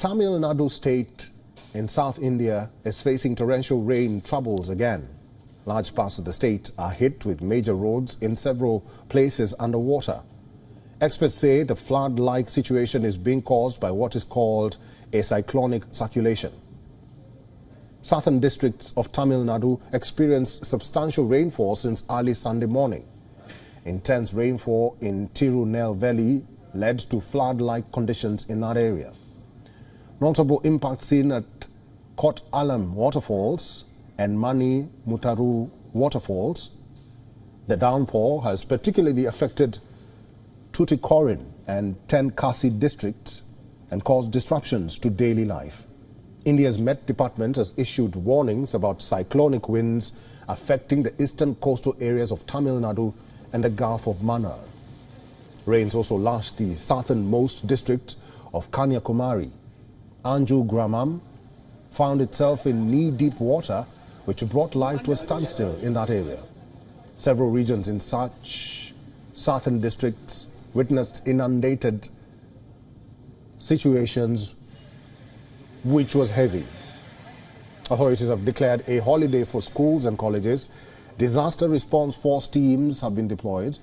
Tamil Nadu state in South India is facing torrential rain troubles again. Large parts of the state are hit with major roads in several places underwater. Experts say the flood-like situation is being caused by what is called a cyclonic circulation. Southern districts of Tamil Nadu experienced substantial rainfall since early Sunday morning. Intense rainfall in Tirunelveli led to flood-like conditions in that area. Notable impacts seen at Kot Alam waterfalls and Mani Mutaru waterfalls. The downpour has particularly affected Tuticorin and Tenkasi districts and caused disruptions to daily life. India's Met Department has issued warnings about cyclonic winds affecting the eastern coastal areas of Tamil Nadu and the Gulf of Mannar. Rains also lashed the southernmost district of Kanyakumari. Anju Gramam found itself in knee-deep water, which brought life to a standstill in that area. Several regions in such southern districts witnessed inundated situations, which was heavy. Authorities have declared a holiday for schools and colleges. Disaster response force teams have been deployed.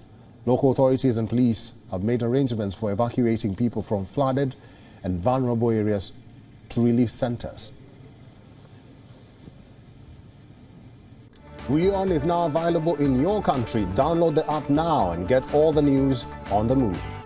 Local authorities and police have made arrangements for evacuating people from flooded and vulnerable areas to relief centers. WION is now available in your country. Download the app now and get all the news on the move.